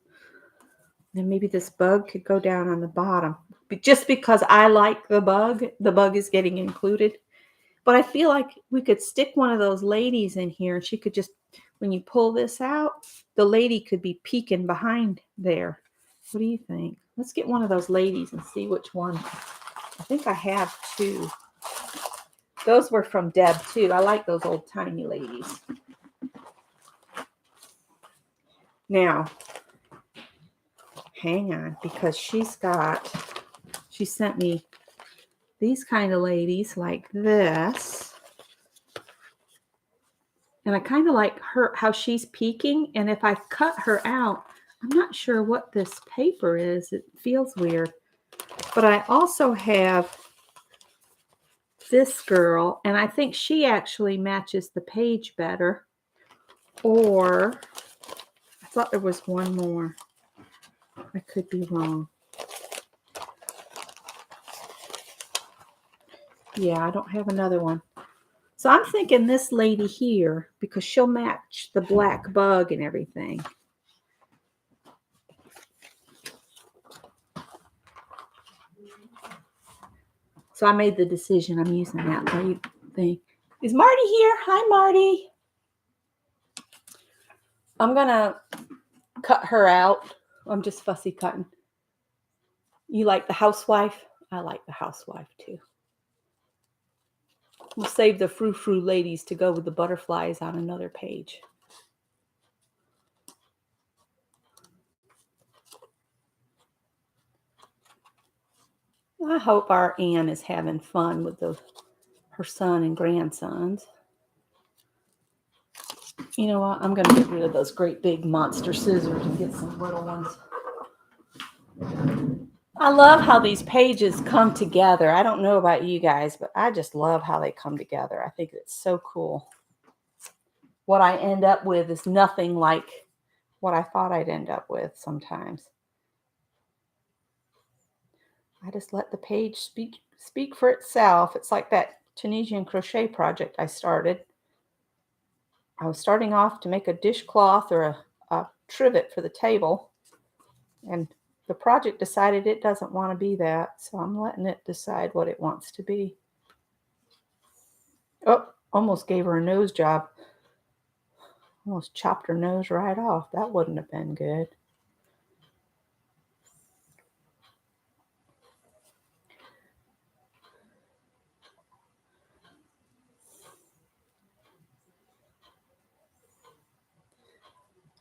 And maybe this bug could go down on the bottom. But just because I like the bug is getting included. But I feel like we could stick one of those ladies in here, and she could just, when you pull this out, the lady could be peeking behind there. What do you think? Let's get one of those ladies and see which one. I think I have two. Those were from Deb, too. I like those old tiny ladies. Now, hang on, because she sent me these kind of ladies like this. And I kind of like how she's peeking. And if I cut her out, I'm not sure what this paper is. It feels weird. But I also have this girl, and I think she actually matches the page better. Or I thought there was one more. I could be wrong. Yeah, I don't have another one. So I'm thinking this lady here, because she'll match the black bug and everything. So I made the decision. I'm using that thing. Is Marty here? Hi, Marty. I'm going to cut her out. I'm just fussy cutting. You like the housewife? I like the housewife too. We'll save the frou-frou ladies to go with the butterflies on another page. I hope our Ann is having fun with her son and grandsons. You know what? I'm going to get rid of those great big monster scissors and get some little ones. I love how these pages come together. I don't know about you guys, but I just love how they come together. I think it's so cool. What I end up with is nothing like what I thought I'd end up with sometimes. I just let the page speak for itself. It's like that Tunisian crochet project I started. I was starting off to make a dishcloth or a trivet for the table, and the project decided it doesn't want to be that, so I'm letting it decide what it wants to be. Oh, almost gave her a nose job. Almost chopped her nose right off. That wouldn't have been good.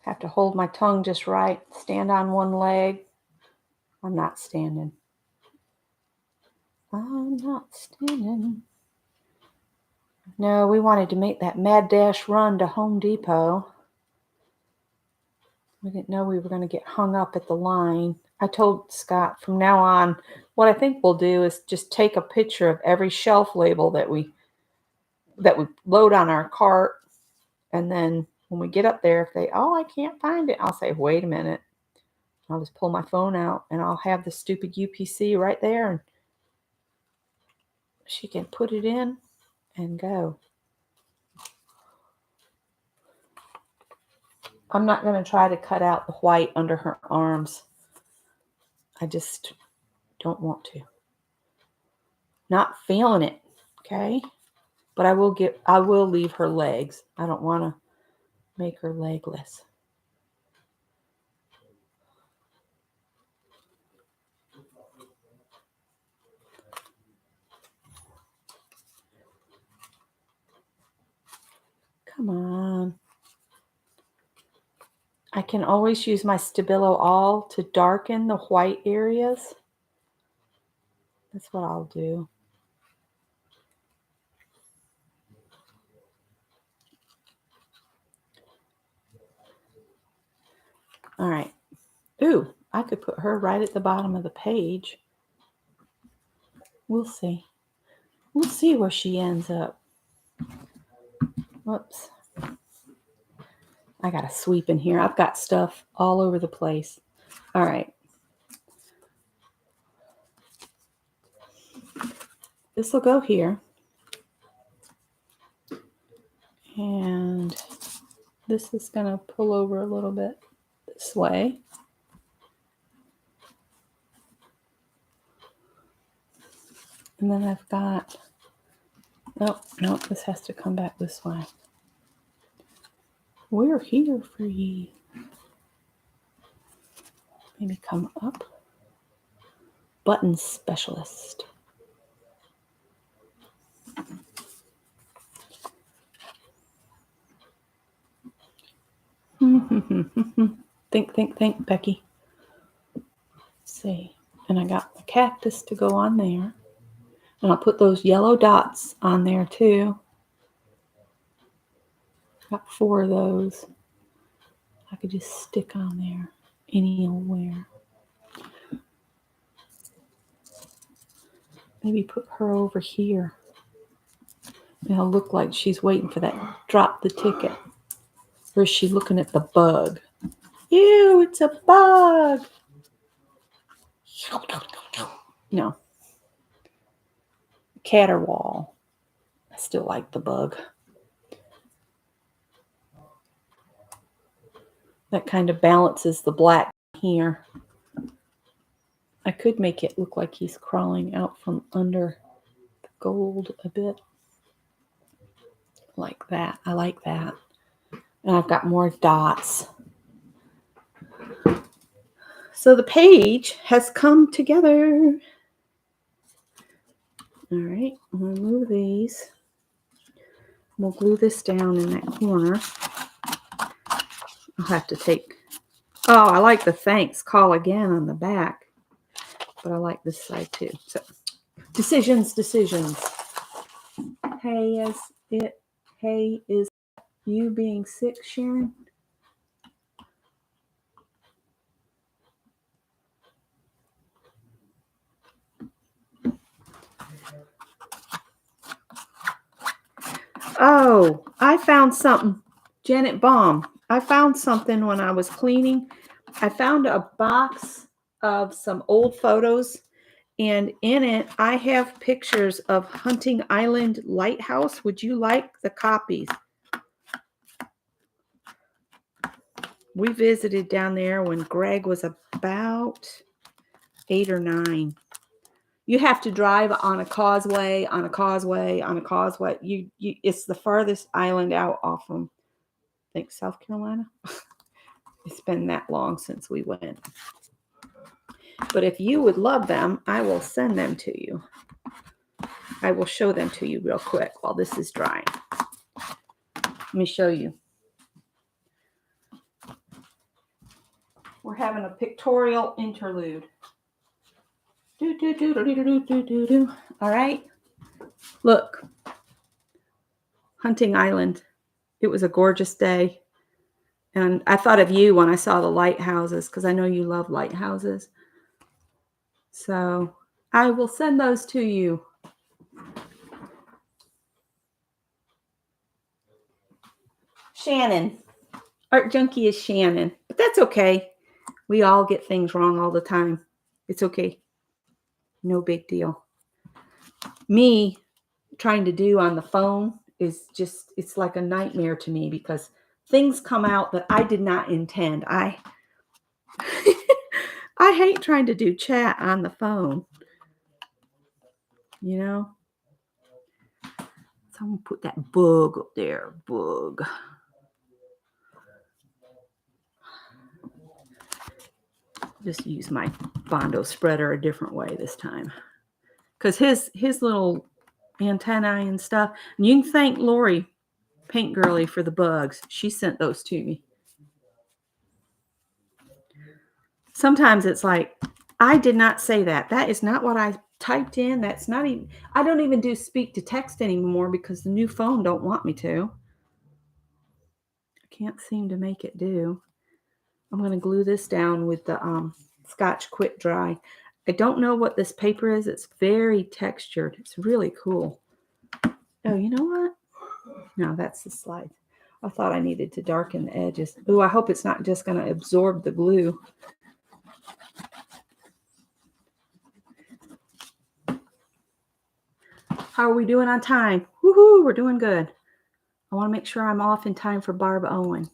Have to hold my tongue just right. Stand on one leg. I'm not standing. I'm not standing. No, we wanted to make that mad dash run to Home Depot. We didn't know we were going to get hung up at the line. I told Scott from now on, what I think we'll do is just take a picture of every shelf label that we load on our cart. And then when we get up there, if I can't find it, I'll say, wait a minute. I'll just pull my phone out and I'll have the stupid UPC right there and she can put it in and go. I'm not going to try to cut out the white under her arms. I just don't want to. Not feeling it, okay? But I will leave her legs. I don't want to make her legless. Come on. I can always use my Stabilo All to darken the white areas. That's what I'll do. All right. Ooh, I could put her right at the bottom of the page. We'll see. We'll see where she ends up. Whoops. I got to sweep in here. I've got stuff all over the place. All right. This will go here. And this is going to pull over a little bit this way. And then I've got, oh, no, this has to come back this way. We're here for ye. Maybe come up. Button specialist. Think, Becky. Let's see. And I got the cactus to go on there. And I'll put those yellow dots on there too. Got 4 of those. I could just stick on there anywhere. Maybe put her over here. It'll look like she's waiting for that drop the ticket. Or is she looking at the bug? Ew, it's a bug. No. Caterwaul. I still like the bug. That kind of balances the black here. I could make it look like he's crawling out from under the gold a bit. Like that. I like that. And I've got more dots. So the page has come together. All right, I'm going to move these. We'll glue this down in that corner. I'll have to take, oh, I like the thanks, call again on the back. But I like this side too. So, decisions. Hey, is you being sick, Sharon? Oh, I found something. Janet Baum. I found something when I was cleaning. I found a box of some old photos, and in it I have pictures of Hunting Island Lighthouse. Would you like the copies? We visited down there when Greg was about 8 or 9. You have to drive on a causeway. It's the farthest island out off from, I think, South Carolina. It's been that long since we went. But if you would love them, I will send them to you. I will show them to you real quick while this is drying. Let me show you. We're having a pictorial interlude. All right. Look. Hunting Island. It was a gorgeous day. And I thought of you when I saw the lighthouses because I know you love lighthouses. So I will send those to you. Shannon. Art Junkie is Shannon. But that's okay. We all get things wrong all the time. It's okay. No big deal. Me trying to do on the phone is just, it's like a nightmare to me because things come out that I did not intend. I hate trying to do chat on the phone. You know? So I'm going to put that bug up there. Bug. Just use my Bondo spreader a different way this time. Because his little antennae and stuff. And you can thank Lori, Paint Girly, for the bugs. She sent those to me. Sometimes it's like, I did not say that. That is not what I typed in. That's not even, I don't even do speak to text anymore because the new phone don't want me to. I can't seem to make it do. I'm going to glue this down with the Scotch Quick Dry. I don't know what this paper is. It's very textured. It's really cool. Oh, you know what? No, that's the slide. I thought I needed to darken the edges. Ooh, I hope it's not just going to absorb the glue. How are we doing on time? Woohoo, we're doing good. I want to make sure I'm off in time for Barb Owen.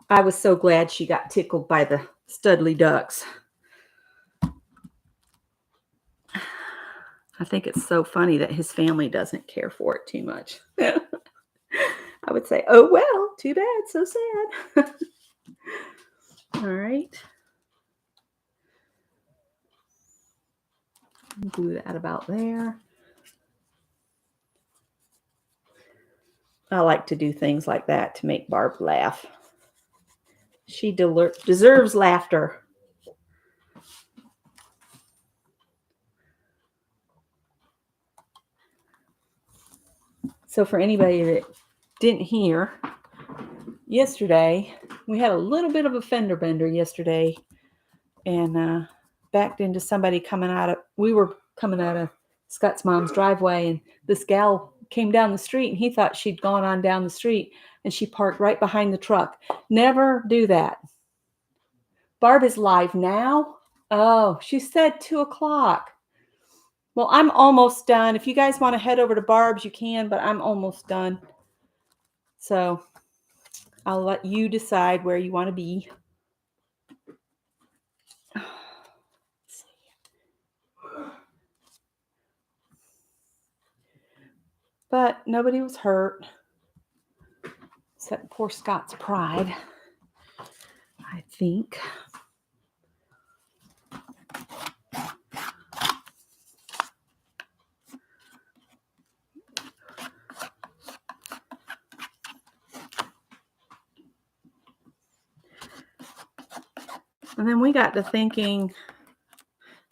I was so glad she got tickled by the Studley ducks. I think it's so funny that his family doesn't care for it too much. I would say, oh, well, too bad, so sad. All right. Glue that about there. I like to do things like that to make Barb laugh. She deserves laughter. So for anybody that didn't hear, yesterday, we had a little bit of a fender bender yesterday and backed into somebody we were coming out of Scott's mom's driveway, and this gal came down the street and he thought she'd gone on down the street and she parked right behind the truck. Never do that. Barb is live now. Oh, she said 2:00. Well, I'm almost done. If you guys want to head over to Barb's, you can, but I'm almost done. So I'll let you decide where you want to be. But nobody was hurt, except poor Scott's pride, I think. And then we got to thinking,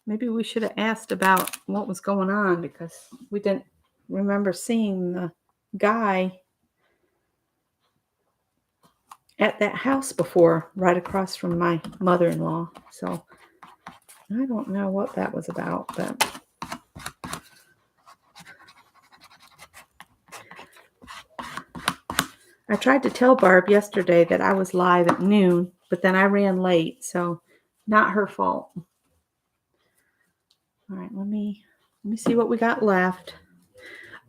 maybe we should have asked about what was going on because we didn't remember seeing the guy at that house before, right across from my mother-in-law. So I don't know what that was about, but I tried to tell Barb yesterday that I was live at noon, but then I ran late, so not her fault. All right, let me see what we got left.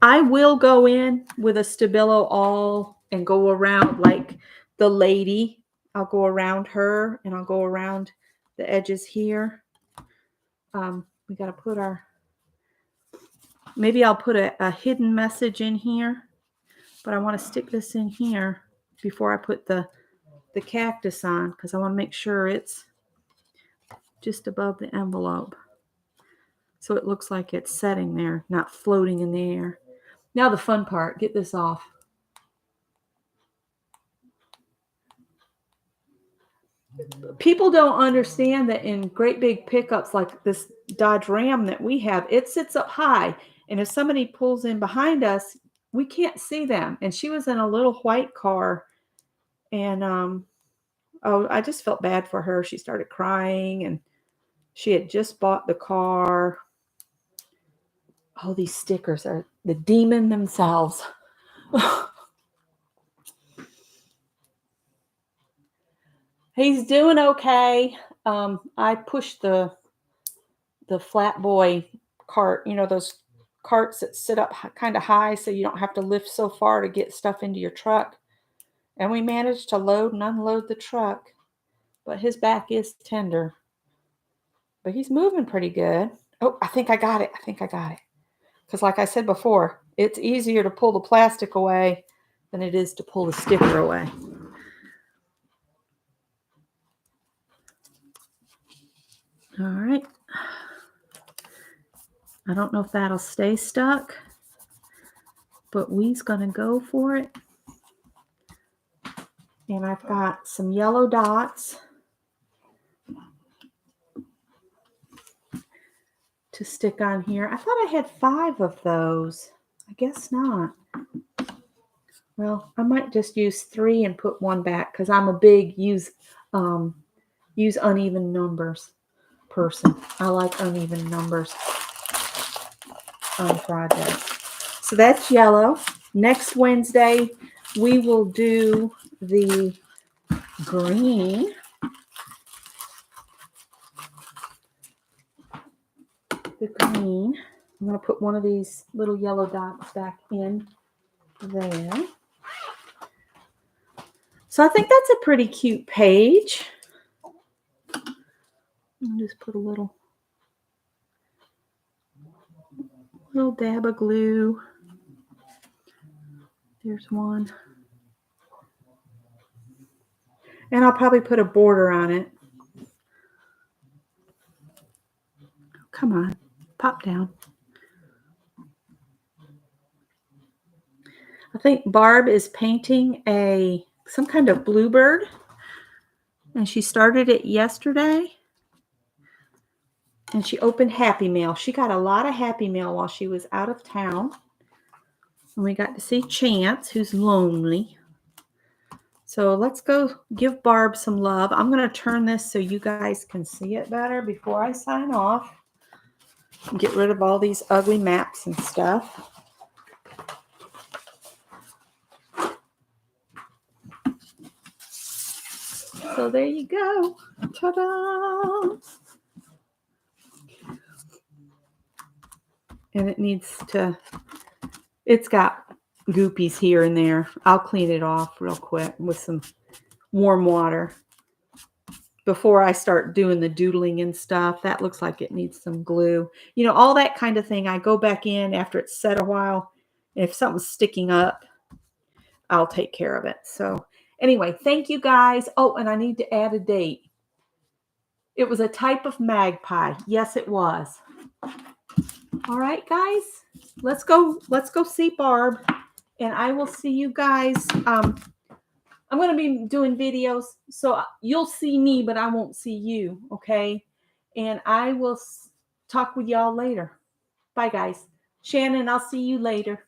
I will go in with a Stabilo all and go around like the lady. I'll go around her and I'll go around the edges here. We got to put maybe I'll put a hidden message in here, but I want to stick this in here before I put the cactus on because I want to make sure it's just above the envelope. So it looks like it's setting there, not floating in the air. Now the fun part, get this off. People don't understand that in great big pickups like this Dodge Ram that we have, it sits up high. And if somebody pulls in behind us, we can't see them. And she was in a little white car. And, I just felt bad for her. She started crying and she had just bought the car. Oh, these stickers are the demon themselves. He's doing okay. I pushed the flat boy cart, you know, those carts that sit up kind of high so you don't have to lift so far to get stuff into your truck. And we managed to load and unload the truck, but his back is tender. But he's moving pretty good. Oh, I think I got it. Because like I said before, it's easier to pull the plastic away than it is to pull the sticker away. All right. I don't know if that'll stay stuck, but we's going to go for it. And I've got some yellow dots to stick on here. I thought I had 5 of those. I guess not. Well, I might just use 3 and put 1 back because I'm a big use uneven numbers person. I like uneven numbers on projects. So that's yellow. Next Wednesday, we will do the green. I'm going to put one of these little yellow dots back in there. So I think that's a pretty cute page. I'll just put a little dab of glue. There's one. And I'll probably put a border on it. Come on, pop down. I think Barb is painting some kind of bluebird, and she started it yesterday. And she opened Happy Mail. She got a lot of Happy Mail while she was out of town. And we got to see Chance, who's lonely. So let's go give Barb some love. I'm going to turn this so you guys can see it better before I sign off. Get rid of all these ugly maps and stuff. So there you go. Ta-da! And it's got goopies here and there. I'll clean it off real quick with some warm water before I start doing the doodling and stuff. That looks like it needs some glue. You know, all that kind of thing. I go back in after it's set a while. If something's sticking up, I'll take care of it. So anyway, thank you guys. Oh, and I need to add a date. It was a type of magpie. Yes, it was. All right, guys, let's go see Barb, and I will see you guys. I'm going to be doing videos, so you'll see me, but I won't see you, okay? And I will talk with y'all later. Bye, guys. Shannon, I'll see you later.